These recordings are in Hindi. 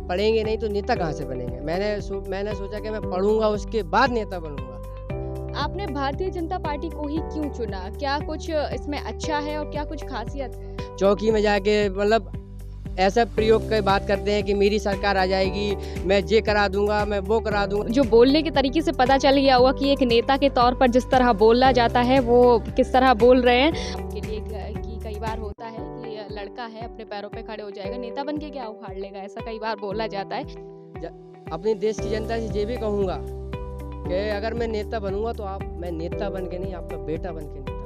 पढ़ेंगे नहीं तो नेता कहाँ से बनेंगे। मैंने सोचा कि मैं पढ़ूंगा उसके बाद नेता बनूंगा। आपने भारतीय जनता पार्टी को ही क्यों चुना? क्या कुछ इसमें अच्छा है और क्या कुछ खासियत है? चौकी में जाके मतलब ऐसा प्रयोग की बात करते हैं कि मेरी सरकार आ जाएगी, मैं ये करा दूंगा, मैं वो करा दूंगा। जो बोलने के तरीके से पता चल गया होगा कि एक नेता के तौर पर जिस तरह बोला जाता है वो किस तरह बोल रहे हैं। आपके लिए कि कई बार होता है कि लड़का है अपने पैरों पे खड़े हो जाएगा, नेता बन के क्या उखाड़ लेगा, ऐसा कई बार बोला जाता है। अपनी देश की जनता से ये भी कहूँगा कि अगर मैं नेता बनूंगा तो मैं नेता बन के नहीं, आपका बेटा बन के नेता बनूंगा।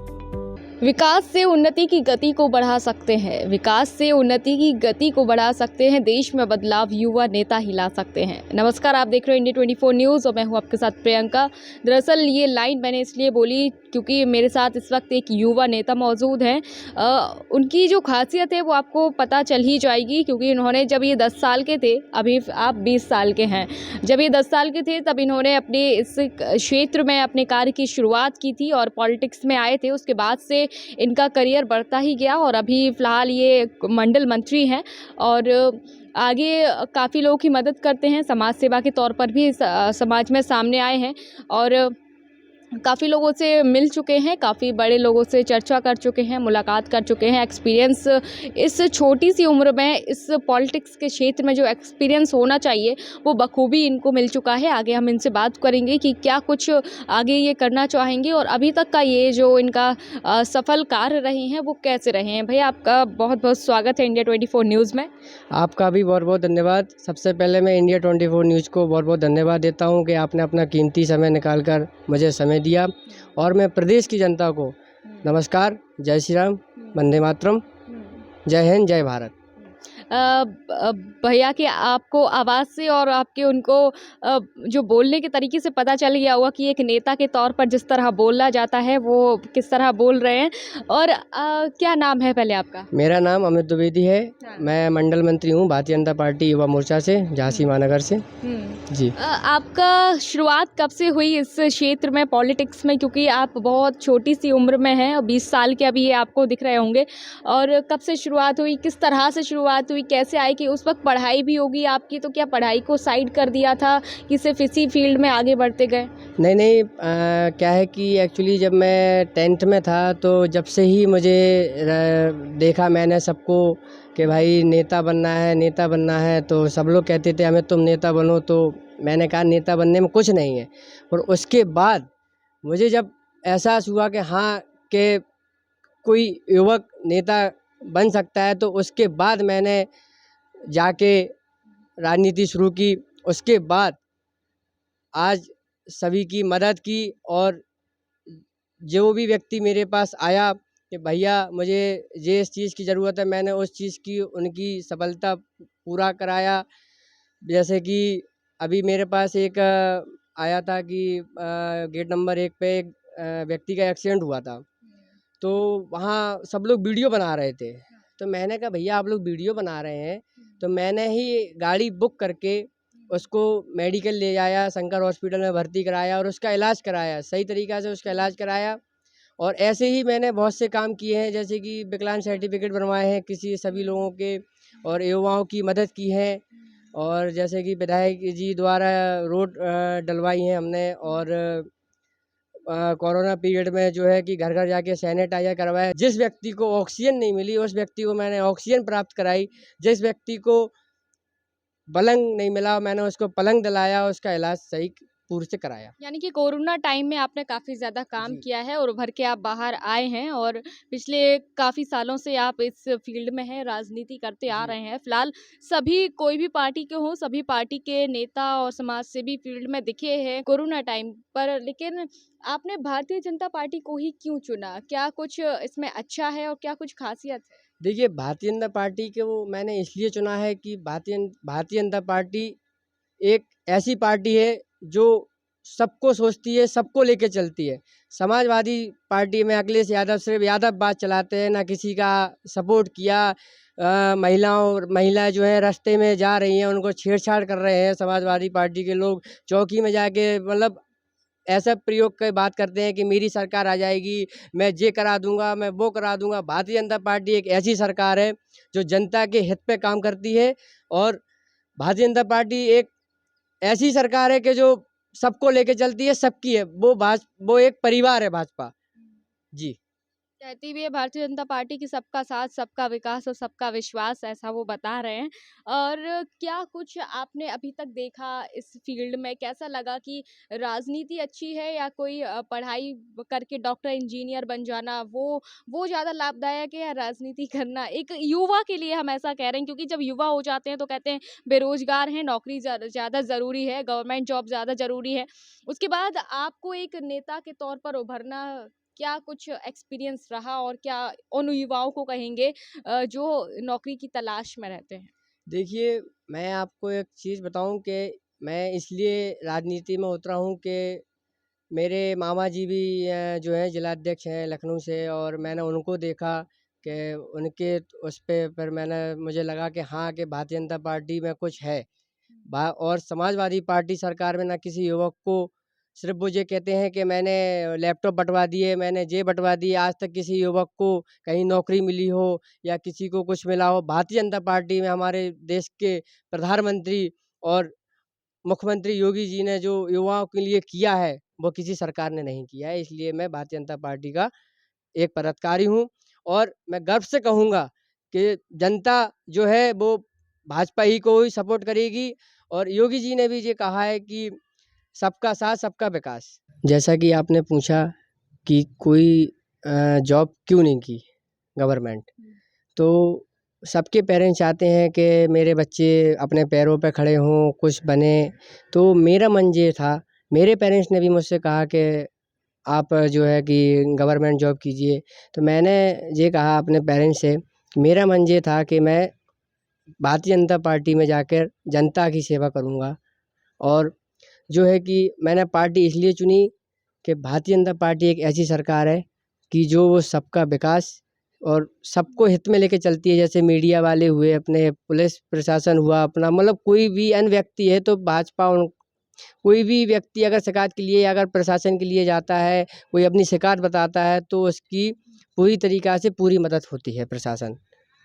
विकास से उन्नति की गति को बढ़ा सकते हैं, विकास से उन्नति की गति को बढ़ा सकते हैं, देश में बदलाव युवा नेता ही ला सकते हैं। नमस्कार, आप देख रहे हैं इंडिया 24 न्यूज़ और मैं हूं आपके साथ प्रियंका। दरअसल ये लाइन मैंने इसलिए बोली क्योंकि मेरे साथ इस वक्त एक युवा नेता मौजूद हैं। उनकी जो खासियत है वो आपको पता चल ही जाएगी, क्योंकि इन्होंने जब ये 10 साल के थे, अभी आप 20 साल के हैं, जब ये 10 साल के थे तब इन्होंने अपने इस क्षेत्र में अपने कार्य की शुरुआत की थी और पॉलिटिक्स में आए थे। उसके बाद से इनका करियर बढ़ता ही गया और अभी फ़िलहाल ये मंडल मंत्री हैं और आगे काफ़ी लोगों की मदद करते हैं, समाज सेवा के तौर पर भी समाज में सामने आए हैं और काफ़ी लोगों से मिल चुके हैं, काफ़ी बड़े लोगों से चर्चा कर चुके हैं, मुलाकात कर चुके हैं। एक्सपीरियंस इस छोटी सी उम्र में इस पॉलिटिक्स के क्षेत्र में जो एक्सपीरियंस होना चाहिए वो बखूबी इनको मिल चुका है। आगे हम इनसे बात करेंगे कि क्या कुछ आगे ये करना चाहेंगे और अभी तक का ये जो इनका सफल कार्य रहे हैं वो कैसे रहे हैं। भैया, आपका बहुत बहुत स्वागत है इंडिया 24 न्यूज़ में। आपका भी बहुत बहुत धन्यवाद। सबसे पहले मैं इंडिया 24 न्यूज़ को बहुत बहुत धन्यवाद देता हूं कि आपने अपना कीमती समय निकालकर मुझे समय दिया। और मैं प्रदेश की जनता को नमस्कार, जय श्री राम, वंदे मातरम, जय हिंद, जय भारत। भैया कि आपको आवाज़ से और आपके उनको जो बोलने के तरीके से पता चल गया होगा कि एक नेता के तौर पर जिस तरह बोला जाता है वो किस तरह बोल रहे हैं। और क्या नाम है पहले आपका? मेरा नाम अमित द्विवेदी है। मैं मंडल मंत्री हूँ भारतीय जनता पार्टी युवा मोर्चा से, झांसी महानगर से। जी। आपका शुरुआत कब से हुई इस क्षेत्र में पॉलिटिक्स में, क्योंकि आप बहुत छोटी सी उम्र में हैं और 20 साल के अभी ये आपको दिख रहे होंगे, और कब से शुरुआत हुई, किस तरह से शुरुआत हुई, कैसे आई? कि उस वक्त पढ़ाई भी होगी आपकी, तो क्या पढ़ाई को साइड कर दिया था कि सिर्फ इसी फील्ड में आगे बढ़ते गए? नहीं, क्या है कि एक्चुअली जब मैं 10th में था तो जब से ही मुझे देखा मैंने सबको कि भाई नेता बनना है, तो सब लोग कहते थे हमें तुम नेता बनो। तो मैंने कहा नेता बनने में कुछ नहीं है। और उसके बाद मुझे जब एहसास हुआ कि हाँ, कि कोई युवक नेता बन सकता है, तो उसके बाद मैंने जाके राजनीति शुरू की। उसके बाद आज सभी की मदद की और जो भी व्यक्ति मेरे पास आया कि भैया मुझे ये इस चीज़ की ज़रूरत है, मैंने उस चीज़ की उनकी सफलता पूरा कराया। जैसे कि अभी मेरे पास एक आया था कि गेट नंबर 1 पे एक व्यक्ति का एक्सीडेंट हुआ था, तो वहाँ सब लोग वीडियो बना रहे थे। तो मैंने कहा भैया आप लोग वीडियो बना रहे हैं, तो मैंने ही गाड़ी बुक करके उसको मेडिकल ले जाया, शंकर हॉस्पिटल में भर्ती कराया और उसका इलाज कराया, सही तरीक़ा से उसका इलाज कराया। और ऐसे ही मैंने बहुत से काम किए हैं, जैसे कि विकलांग सर्टिफिकेट बनवाए हैं सभी लोगों के, और युवाओं की मदद की है। और जैसे कि विधायक जी द्वारा रोड डलवाई हैं हमने, और कोरोना पीरियड में जो है कि घर घर जाके सैनिटाइजर करवाया। जिस व्यक्ति को ऑक्सीजन नहीं मिली उस व्यक्ति को मैंने ऑक्सीजन प्राप्त कराई। जिस व्यक्ति को पलंग नहीं मिला मैंने उसको पलंग दिलाया, उसका इलाज सही पूर्ण से कराया। यानी कि कोरोना टाइम में आपने काफ़ी ज़्यादा काम किया है और उभर के आप बाहर आए हैं और पिछले काफ़ी सालों से आप इस फील्ड में हैं, राजनीति करते आ रहे हैं। फिलहाल सभी कोई भी पार्टी के हों, सभी पार्टी के नेता और समाज सेवी फील्ड में दिखे हैं कोरोना टाइम पर, लेकिन आपने भारतीय जनता पार्टी को ही क्यों चुना? क्या कुछ इसमें अच्छा है और क्या कुछ खासियत है? देखिए, भारतीय जनता पार्टी के वो मैंने इसलिए चुना है कि भारतीय जनता पार्टी एक ऐसी पार्टी है जो सबको सोचती है, सबको लेके चलती है। समाजवादी पार्टी में अखिलेश यादव सिर्फ यादववाद चलाते हैं, ना किसी का सपोर्ट किया। महिला जो है रास्ते में जा रही हैं उनको छेड़छाड़ कर रहे हैं समाजवादी पार्टी के लोग। चौकी में जाके मतलब ऐसा प्रयोग की बात करते हैं कि मेरी सरकार आ जाएगी, मैं ये करा दूंगा, मैं वो करा दूंगा। भारतीय जनता पार्टी एक ऐसी सरकार है जो जनता के हित पे काम करती है और भारतीय जनता पार्टी एक ऐसी सरकार है कि जो सबको लेके चलती है, सबकी है। वो एक परिवार है भाजपा। जी। कहती भी है भारतीय जनता पार्टी की सबका साथ, सबका विकास और सबका विश्वास, ऐसा वो बता रहे हैं। और क्या कुछ आपने अभी तक देखा इस फील्ड में, कैसा लगा कि राजनीति अच्छी है या कोई पढ़ाई करके डॉक्टर इंजीनियर बन जाना वो ज़्यादा लाभदायक है या राजनीति करना? एक युवा के लिए हम ऐसा कह रहे हैं, क्योंकि जब युवा हो जाते हैं तो कहते हैं बेरोजगार हैं, नौकरी ज़्यादा ज़रूरी है, गवर्नमेंट जॉब ज़्यादा ज़रूरी है। उसके बाद आपको एक नेता के तौर पर उभरना, क्या कुछ एक्सपीरियंस रहा और क्या उन युवाओं को कहेंगे जो नौकरी की तलाश में रहते हैं? देखिए, मैं आपको एक चीज़ बताऊँ कि मैं इसलिए राजनीति में उतरा हूँ कि मेरे मामा जी भी जो हैं जिलाध्यक्ष हैं लखनऊ से, और मैंने उनको देखा कि उनके उस पे फिर मैंने मुझे लगा कि हाँ, कि भारतीय जनता पार्टी में कुछ है। और समाजवादी पार्टी सरकार में ना किसी युवक को, सिर्फ़ वो ये कहते हैं कि मैंने लैपटॉप बँटवा दिए, मैंने ये बँटवा दिए, आज तक किसी युवक को कहीं नौकरी मिली हो या किसी को कुछ मिला हो। भारतीय जनता पार्टी में हमारे देश के प्रधानमंत्री और मुख्यमंत्री योगी जी ने जो युवाओं के लिए किया है, वो किसी सरकार ने नहीं किया है। इसलिए मैं भारतीय जनता पार्टी का एक पदाधिकारी हूँ, और मैं गर्व से कहूँगा कि जनता जो है वो भाजपा ही को ही सपोर्ट करेगी। और योगी जी ने भी ये कहा है कि सबका साथ सबका विकास। जैसा कि आपने पूछा कि कोई जॉब क्यों नहीं की गवर्नमेंट, तो सबके पेरेंट्स चाहते हैं कि मेरे बच्चे अपने पैरों पे खड़े हों, कुछ बने। तो मेरा मन ये था, मेरे पेरेंट्स ने भी मुझसे कहा कि आप जो है कि गवर्नमेंट जॉब कीजिए। तो मैंने ये कहा अपने पेरेंट्स से, मेरा मन ये था कि मैं भारतीय जनता पार्टी में जाकर जनता की सेवा करूँगा। और जो है कि मैंने पार्टी इसलिए चुनी कि भारतीय जनता पार्टी एक ऐसी सरकार है कि जो वो सबका विकास और सबको हित में लेके चलती है। जैसे मीडिया वाले हुए, अपने पुलिस प्रशासन हुआ अपना, मतलब कोई भी अन्य व्यक्ति है तो भाजपा उन कोई भी व्यक्ति अगर शिकायत के लिए या अगर प्रशासन के लिए जाता है, कोई अपनी शिकायत बताता है, तो उसकी पूरी तरीक़ा से पूरी मदद होती है प्रशासन।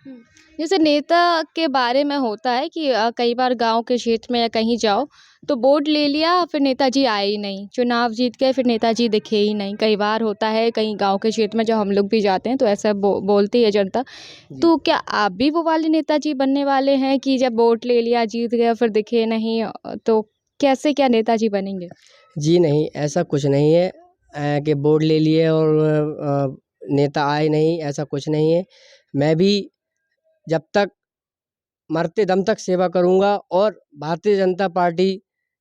हुँ। जैसे नेता के बारे में होता है कि कई बार गाँव के क्षेत्र में या कहीं जाओ तो वोट ले लिया, फिर नेताजी आए ही नहीं, चुनाव जीत गए, फिर नेताजी दिखे ही नहीं। कई बार होता है कहीं गाँव के क्षेत्र में जब हम लोग भी जाते हैं तो ऐसा बोलती है जनता। जी। तो क्या आप भी वो वाले नेताजी बनने वाले हैं कि जब वोट ले लिया, जीत गए, फिर दिखे नहीं, तो कैसे क्या नेताजी बनेंगे? जी नहीं, ऐसा कुछ नहीं है कि वोट ले लिए और नेता आए नहीं, ऐसा कुछ नहीं है। मैं भी जब तक मरते दम तक सेवा करूँगा। और भारतीय जनता पार्टी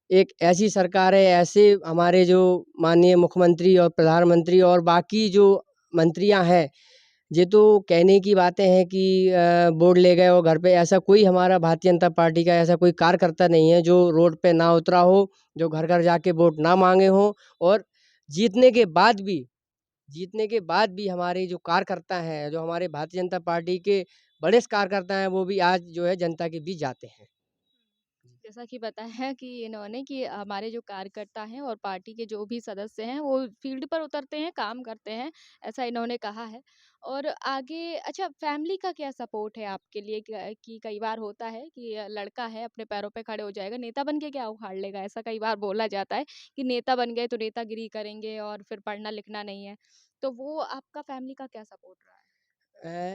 एक ऐसी सरकार है, ऐसे हमारे जो माननीय मुख्यमंत्री और प्रधानमंत्री और बाकी जो मंत्रियाँ हैं, ये तो कहने की बातें हैं कि वोट ले गए और घर पे, ऐसा कोई हमारा भारतीय जनता पार्टी का ऐसा कोई कार्यकर्ता नहीं है जो रोड पे ना उतरा हो, जो घर-घर जाके वोट ना माँगे हों। और जीतने के बाद भी जीतने के बाद भी हमारे जो कार्यकर्ता हैं, जो हमारे भारतीय जनता पार्टी के बड़े कार्यकर्ता हैं, वो भी आज जो है जनता के बीच जाते हैं। जैसा कि बताया है कि इन्होंने कि हमारे जो कार्यकर्ता हैं और पार्टी के जो भी सदस्य हैं वो फील्ड पर उतरते हैं, काम करते हैं, ऐसा इन्होंने कहा है। और आगे अच्छा, फैमिली का क्या सपोर्ट है आपके लिए? कि कई बार होता है कि लड़का है अपने पैरों पे खड़े हो जाएगा, नेता बन के क्या उखाड़ लेगा, ऐसा कई बार बोला जाता है कि नेता बन गए तो नेतागिरी करेंगे और फिर पढ़ना लिखना नहीं है। तो वो आपका फैमिली का क्या सपोर्ट रहा है?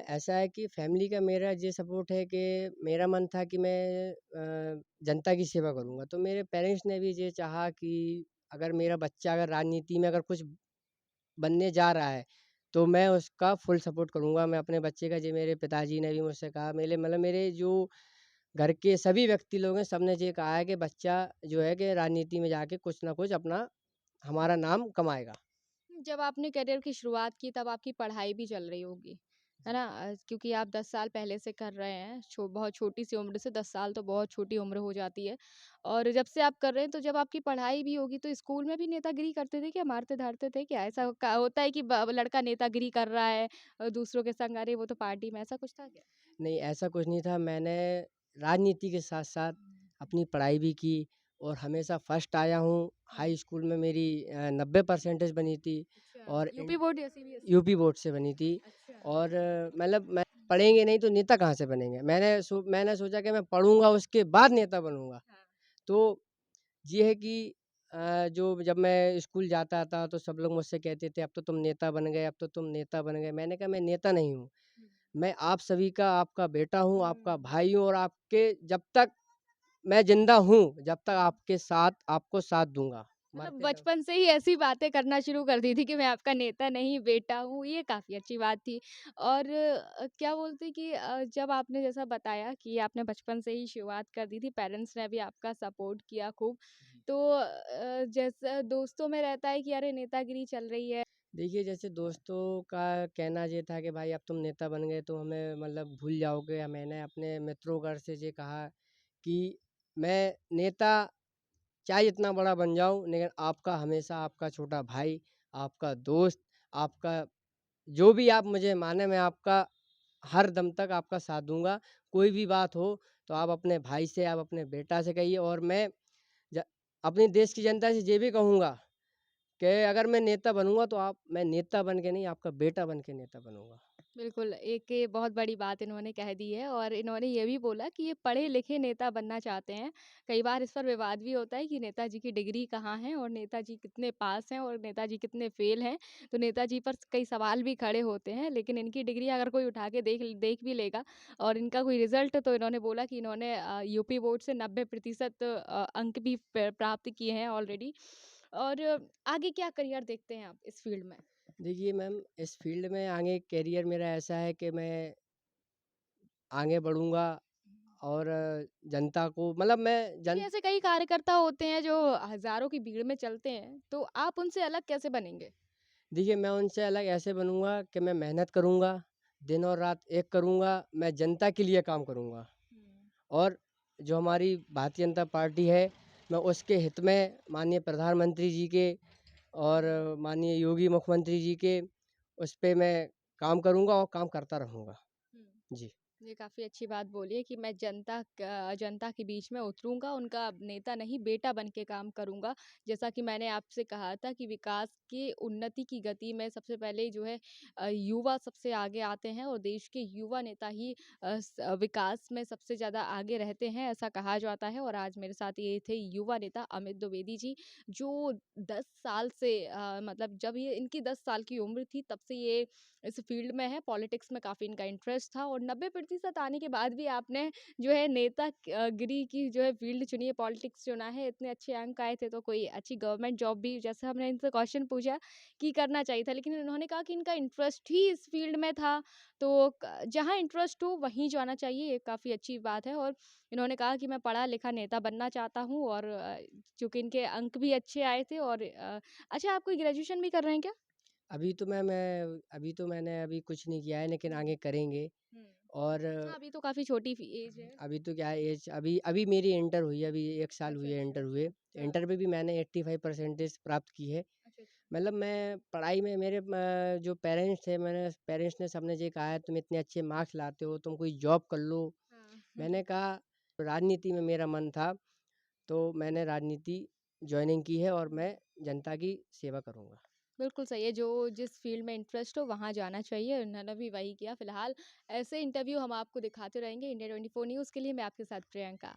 ऐसा है कि फैमिली का मेरा ये सपोर्ट है कि मेरा मन था कि मैं जनता की सेवा करूँगा। तो मेरे पेरेंट्स ने भी ये चाहा कि अगर मेरा बच्चा अगर राजनीति में अगर कुछ बनने जा रहा है, तो मैं उसका फुल सपोर्ट करूँगा। मैं अपने बच्चे का, ये मेरे पिताजी ने भी मुझसे कहा, मेरे जो घर के सभी व्यक्ति लोग हैं, सबने ये कहा है कि बच्चा जो है कि राजनीति में जाके कुछ ना कुछ अपना हमारा नाम कमाएगा। जब आपने करियर की शुरुआत की तब आपकी पढ़ाई भी चल रही होगी, है जी। ना? क्योंकि आप 10 साल पहले से कर रहे हैं, बहुत छोटी सी उम्र से 10 साल तो बहुत छोटी उम्र हो जाती है। और जब से आप कर रहे हैं तो जब आपकी पढ़ाई भी होगी तो स्कूल में भी नेतागिरी करते थे क्या? मारते-धारते थे क्या? ऐसा होता है कि लड़का नेतागिरी कर रहा है दूसरों के संग, अरे वो तो पार्टी में, ऐसा कुछ था क्या? नहीं, ऐसा कुछ नहीं था। मैंने राजनीति के साथ-साथ अपनी पढ़ाई भी की, और हमेशा फर्स्ट आया हूँ। हाई स्कूल में मेरी 90 परसेंटेज बनी थी अच्छा, और यूपी बोर्ड या सीबीएसई? यूपी बोर्ड से बनी थी। अच्छा। और मतलब मैं पढ़ेंगे नहीं तो नेता कहाँ से बनेंगे? मैंने सोचा कि मैं पढ़ूँगा उसके बाद नेता बनूँगा। हाँ। तो ये है कि जो जब मैं स्कूल जाता था तो सब लोग मुझसे कहते थे अब तो तुम नेता बन गए, अब तो तुम नेता बन गए। मैंने कहा मैं नेता नहीं हूँ। हुँ। मैं आप सभी का आपका बेटा हूँ, आपका हुँ। भाई हूँ और आपके जब तक मैं ज़िंदा हूँ, जब तक हुँ। आपके साथ आपको साथ दूँगा, मतलब मरते दम। बचपन से ही ऐसी बातें करना शुरू कर दी थी कि मैं आपका नेता नहीं बेटा हूँ, ये काफ़ी अच्छी बात थी। और क्या बोलते हैं कि जब आपने जैसा बताया कि आपने बचपन से ही शुरुआत कर दी थी, पेरेंट्स ने भी आपका सपोर्ट किया खूब। जी। तो जैसा दोस्तों में रहता है कि अरे नेतागिरी चल रही है। देखिए, जैसे दोस्तों का कहना ये था कि भाई अब तुम नेता बन गए तो हमें मतलब भूल जाओगे। या मैंने अपने मित्रों से ये कहा कि मैं नेता चाहे इतना बड़ा बन जाऊँ लेकिन आपका हमेशा आपका छोटा भाई, आपका दोस्त, आपका जो भी आप मुझे माने मैं आपका हर दम तक आपका साथ दूँगा। कोई भी बात हो तो आप अपने भाई से, आप अपने बेटा से कहिए। और मैं ज अपने देश की जनता से ये भी कहूँगा कि अगर मैं नेता बनूँगा तो मैं नेता बन के नहीं आपका बेटा बन के नेता बनूँगा। बिल्कुल, एक ये बहुत बड़ी बात इन्होंने कह दी है और इन्होंने ये भी बोला कि ये पढ़े-लिखे नेता बनना चाहते हैं। कई बार इस पर विवाद भी होता है कि नेताजी की डिग्री कहाँ है और नेताजी कितने पास हैं और नेताजी कितने फ़ेल हैं। तो नेताजी पर कई सवाल भी खड़े होते हैं, लेकिन इनकी डिग्री अगर कोई उठा के देख भी लेगा और इनका कोई रिज़ल्ट, तो इन्होंने बोला कि इन्होंने यूपी बोर्ड से 90% अंक भी प्राप्त किए हैं ऑलरेडी। और आगे क्या करियर देखते हैं आप इस फ़ील्ड में? देखिए मैम, इस फ़ील्ड में आगे करियर मेरा ऐसा है कि मैं आगे बढ़ूँगा और जनता को मतलब मैं देखिए, ऐसे कई कार्यकर्ता होते हैं जो हज़ारों की भीड़ में चलते हैं, तो आप उनसे अलग कैसे बनेंगे? देखिए मैं उनसे अलग ऐसे बनूँगा कि मैं मेहनत करूँगा, दिन और रात एक करूँगा, मैं जनता के लिए काम करूँगा। हुँ। और जो हमारी भारतीय जनता पार्टी है, मैं उसके हित में माननीय प्रधानमंत्री जी के और माननीय योगी मुख्यमंत्री जी के उस पे मैं काम करूँगा और काम करता रहूँगा। हुँ। जी। ये काफ़ी अच्छी बात बोली है कि मैं जनता के बीच में उतरूँगा, उनका नेता नहीं बेटा बन के काम करूँगा। जैसा कि मैंने आपसे कहा था कि विकास की उन्नति की गति में सबसे पहले जो है युवा सबसे आगे आते हैं और देश के युवा नेता ही विकास में सबसे ज़्यादा आगे रहते हैं, ऐसा कहा जाता है। और आज मेरे साथ ये थे युवा नेता अमित द्विवेदी जी, जो 10 साल से मतलब जब ये इनकी 10 साल की उम्र थी तब से ये इस फील्ड में है, पॉलिटिक्स में काफ़ी इनका इंटरेस्ट था और 90% आने के बाद भी आपने जो है गिरी की जो है फील्ड चुनी है, पॉलिटिक्स चुना है, इतने अच्छे अंक आए थे तो कोई अच्छी गवर्नमेंट जॉब भी, जैसे हमने इनसे क्वेश्चन पूछा कि करना चाहिए था, लेकिन इन्होंने कहा कि इनका इंटरेस्ट ही इस फील्ड में था, तो जहाँ इंटरेस्ट हो वहीं जाना चाहिए, ये काफ़ी अच्छी बात है। और इन्होंने कहा कि मैं पढ़ा लिखा नेता बनना चाहता हूँ और चूँकि इनके अंक भी अच्छे आए थे और अच्छा, आप कोई ग्रेजुएशन भी कर रहे हैं क्या? अभी तो मैंने अभी कुछ नहीं किया है लेकिन हुँ। आगे करेंगे। हुँ। और हाँ, अभी तो काफ़ी छोटी फ़ी एज है। अभी तो क्या है एज अभी अभी मेरी इंटर हुई है, अभी 1 साल अच्छा, हुई है अच्छा। इंटर हुए। हाँ। इंटर में भी मैंने 85 परसेंटेज प्राप्त की है। अच्छा, अच्छा। मतलब मैं पढ़ाई में मेरे जो पेरेंट्स थे मैंने पेरेंट्स ने सबने ये कहा है तुम इतने अच्छे मार्क्स लाते हो, तुम कोई जॉब कर लो। हाँ। मैंने कहा राजनीति में मेरा मन था, तो मैंने राजनीति जॉइनिंग की है और मैं जनता की सेवा करूँगा। बिल्कुल सही है, जो जिस फ़ील्ड में इंटरेस्ट हो वहाँ जाना चाहिए, उन्होंने भी वही किया। फ़िलहाल ऐसे इंटरव्यू हम आपको दिखाते रहेंगे। इंडिया 24 न्यूज़ के लिए मैं आपके साथ प्रियंका।